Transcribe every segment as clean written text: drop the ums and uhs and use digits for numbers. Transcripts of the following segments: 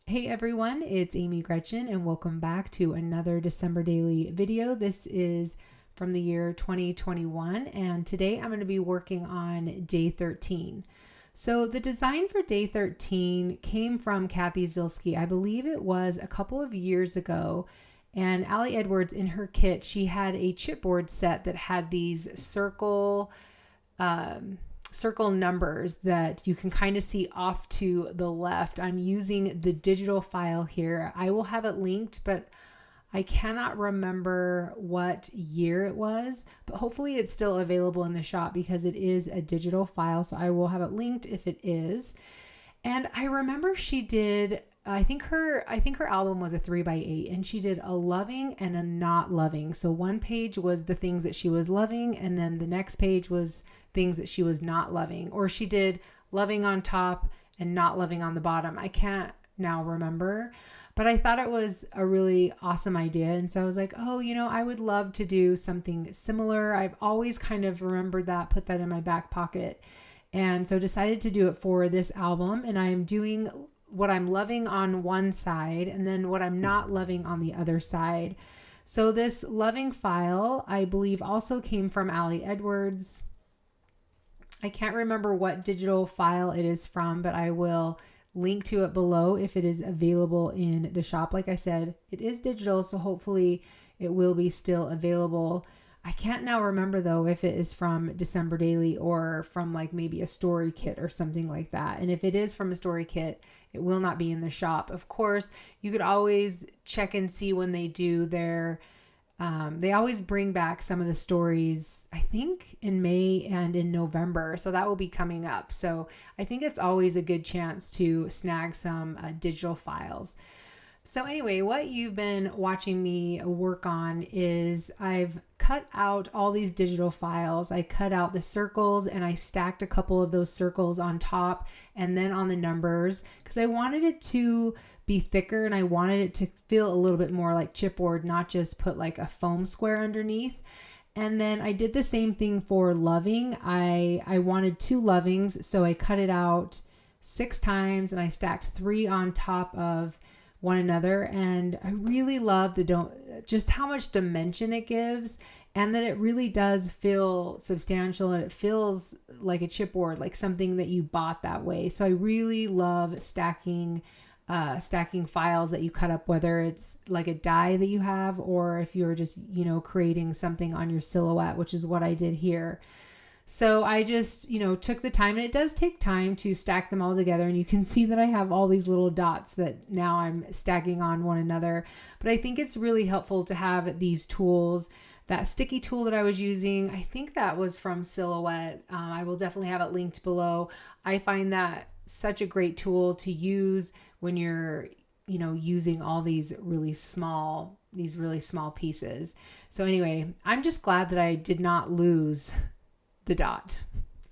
Hey everyone, it's Amy Gretchen and welcome back to another December Daily video. This is from the year 2021 and today I'm going to be working on day 13. So the design for day 13 came from Kathy Zilski. I believe it was a couple of years ago, and Allie Edwards in her kit, she had a chipboard set that had these circle numbers that you can kind of see off to the left. I'm using the digital file here. I will have it linked, but I cannot remember what year it was, but hopefully it's still available in the shop because it is a digital file. So I will have it linked if it is. And I remember she did, I think her album was a 3x8 and she did a loving and a not loving. So one page was the things that she was loving and then the next page was things that she was not loving, or she did loving on top and not loving on the bottom. I can't now remember, but I thought it was a really awesome idea. And so I was like, oh, I would love to do something similar. I've always kind of remembered that, put that in my back pocket. And so decided to do it for this album. And I'm doing what I'm loving on one side and then what I'm not loving on the other side. So this loving file, I believe, also came from Allie Edwards. I can't remember what digital file it is from, but I will link to it below if it is available in the shop. Like I said, it is digital, so hopefully it will be still available. I can't now remember though if it is from December Daily or from like maybe a story kit or something like that. And if it is from a story kit, it will not be in the shop. Of course, you could always check and see when they do their they always bring back some of the stories, I think in May and in November. So that will be coming up. So I think it's always a good chance to snag some digital files. So anyway, what you've been watching me work on is I've cut out all these digital files. I cut out the circles and I stacked a couple of those circles on top and then on the numbers because I wanted it to be thicker and I wanted it to feel a little bit more like chipboard, not just put like a foam square underneath. And then I did the same thing for loving. I wanted 2 lovings, so I cut it out 6 times and I stacked 3 on top of one another. And I really love just how much dimension it gives and that it really does feel substantial and it feels like a chipboard, like something that you bought that way. So I really love stacking files that you cut up, whether it's like a die that you have or if you're just, creating something on your silhouette, which is what I did here. So I just, took the time, and it does take time to stack them all together. And you can see that I have all these little dots that now I'm stacking on one another. But I think it's really helpful to have these tools. That sticky tool that I was using, I think that was from Silhouette. I will definitely have it linked below. I find that such a great tool to use when you're, using all these really small pieces. So anyway, I'm just glad that I did not lose the dot.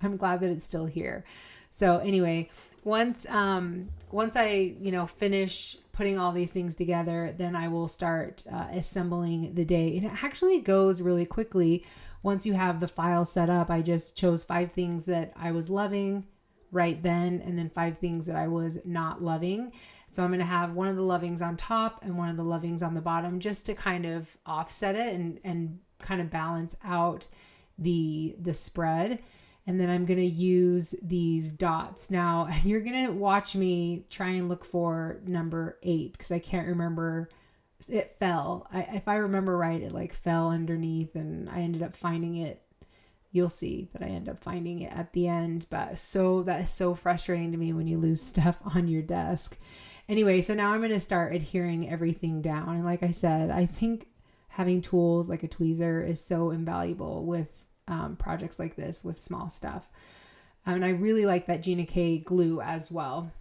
I'm glad that it's still here. So anyway, once I, finish putting all these things together, then I will start assembling the day. And it actually goes really quickly. Once you have the file set up, I just chose 5 things that I was loving right then, and then 5 things that I was not loving. So I'm going to have one of the lovings on top and one of the lovings on the bottom just to kind of offset it and kind of balance out the spread. And then I'm going to use these dots. Now you're going to watch me try and look for number 8 because I can't remember. It fell. If I remember right, it like fell underneath and I ended up finding it. You'll see that I end up finding it at the end. But that is so frustrating to me when you lose stuff on your desk. Anyway, so now I'm going to start adhering everything down. And like I said, I think having tools like a tweezer is so invaluable with projects like this with small stuff. And I really like that Gina K glue as well.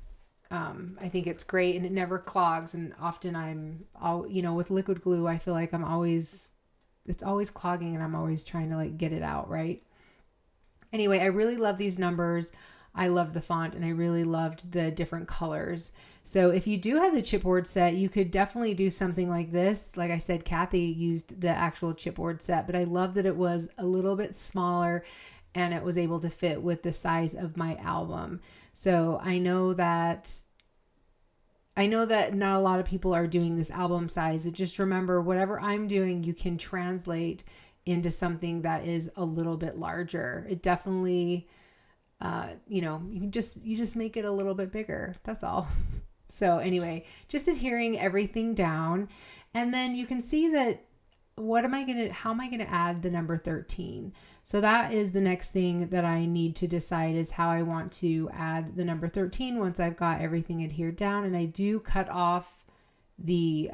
I think it's great and it never clogs. And often with liquid glue, I feel like it's always clogging and I'm always trying to like get it out, right? Anyway, I really love these numbers. I love the font and I really loved the different colors. So if you do have the chipboard set, you could definitely do something like this. Like I said, Kathy used the actual chipboard set, but I love that it was a little bit smaller and it was able to fit with the size of my album. So I know I know that not a lot of people are doing this album size, but just remember, whatever I'm doing, you can translate into something that is a little bit larger. It definitely, you just make it a little bit bigger. That's all. So anyway, just adhering everything down. And then you can see that how am I going to add the number 13? So that is the next thing that I need to decide, is how I want to add the number 13 once I've got everything adhered down. And I do cut off the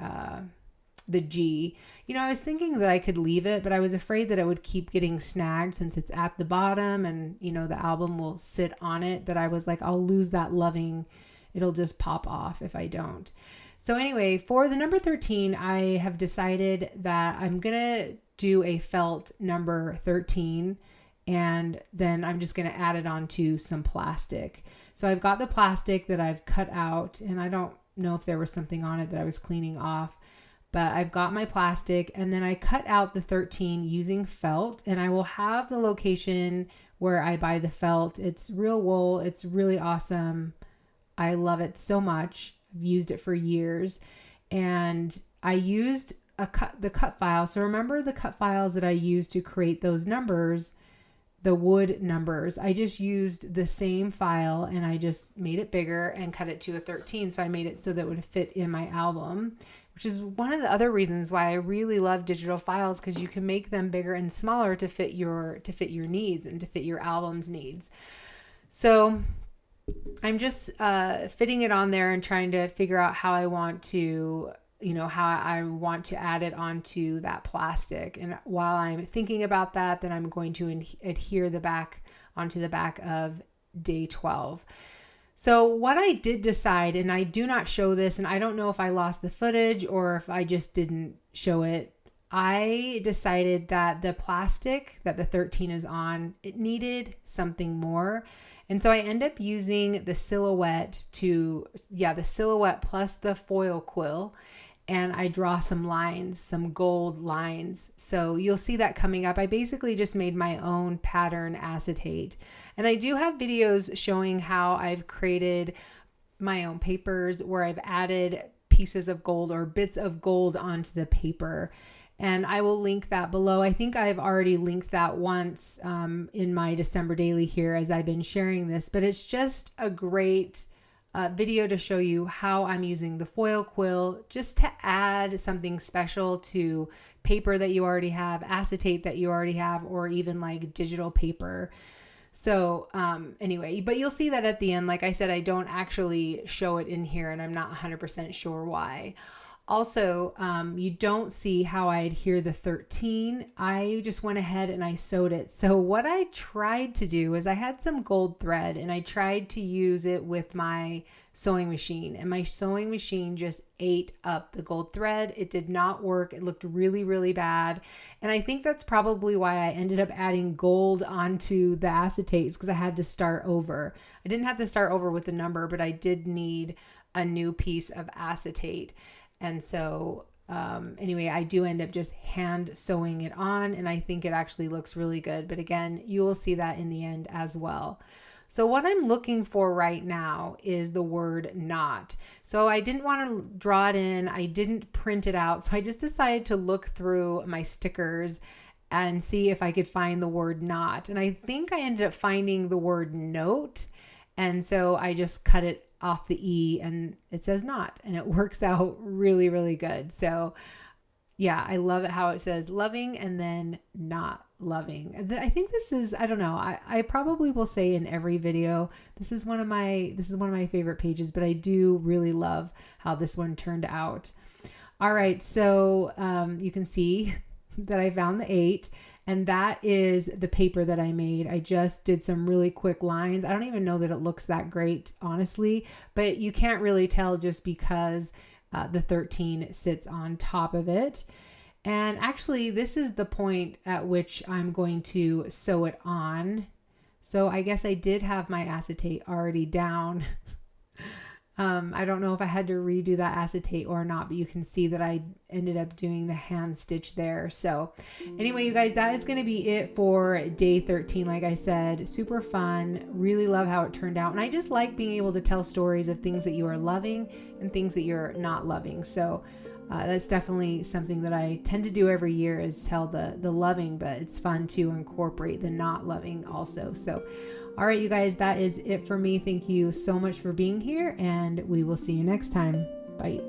G. I was thinking that I could leave it, but I was afraid that it would keep getting snagged since it's at the bottom and, the album will sit on it, that I was like, I'll lose that loving. It'll just pop off if I don't. So anyway, for the number 13, I have decided that I'm going to do a felt number 13, and then I'm just going to add it onto some plastic. So I've got the plastic that I've cut out, and I don't know if there was something on it that I was cleaning off, but I've got my plastic, and then I cut out the 13 using felt, and I will have the location where I buy the felt. It's real wool. It's really awesome. I love it so much. I've used it for years, and I used the cut file. So remember the cut files that I used to create those numbers, the wood numbers. I just used the same file and I just made it bigger and cut it to a 13. So I made it so that it would fit in my album, which is one of the other reasons why I really love digital files, because you can make them bigger and smaller to fit your needs and to fit your album's needs. So I'm just fitting it on there and trying to figure out how I want to add it onto that plastic. And while I'm thinking about that, then I'm going to adhere the back onto the back of day 12. So what I did decide, and I do not show this, and I don't know if I lost the footage or if I just didn't show it, I decided that the plastic that the 13 is on, it needed something more. And so I end up using the silhouette the silhouette plus the foil quill, and I draw some lines, some gold lines. So you'll see that coming up. I basically just made my own pattern acetate. And I do have videos showing how I've created my own papers where I've added pieces of gold or bits of gold onto the paper. And I will link that below. I think I've already linked that once in my December daily here as I've been sharing this, but it's just a great video to show you how I'm using the foil quill just to add something special to paper that you already have, acetate that you already have, or even like digital paper. So anyway, but you'll see that at the end. Like I said, I don't actually show it in here, and I'm not 100% sure why. Also, you don't see how I adhere the 13. I just went ahead and I sewed it. So what I tried to do is I had some gold thread and I tried to use it with my sewing machine, and my sewing machine just ate up the gold thread. It did not work. It looked really, really bad. And I think that's probably why I ended up adding gold onto the acetates, because I had to start over. I didn't have to start over with the number, but I did need a new piece of acetate. And so anyway, I do end up just hand sewing it on, and I think it actually looks really good. But again, you will see that in the end as well. So what I'm looking for right now is the word not. So I didn't want to draw it in. I didn't print it out. So I just decided to look through my stickers and see if I could find the word not. And I think I ended up finding the word note. And so I just cut it off the E and it says not, and it works out really, really good. So yeah, I love it how it says loving and then not loving. I think this is, I don't know, I probably will say in every video, this is one of my favorite pages, but I do really love how this one turned out. All right. So you can see that I found the 8. And that is the paper that I made. I just did some really quick lines. I don't even know that it looks that great, honestly, but you can't really tell just because the 13 sits on top of it. And actually, this is the point at which I'm going to sew it on. So I guess I did have my acetate already down. I don't know if I had to redo that acetate or not, but you can see that I ended up doing the hand stitch there. So anyway, you guys, that is going to be it for day 13. Like I said, super fun. Really love how it turned out. And I just like being able to tell stories of things that you are loving and things that you're not loving. So that's definitely something that I tend to do every year, is tell the loving, but it's fun to incorporate the not loving also. So, all right, you guys, that is it for me. Thank you so much for being here, and we will see you next time. Bye.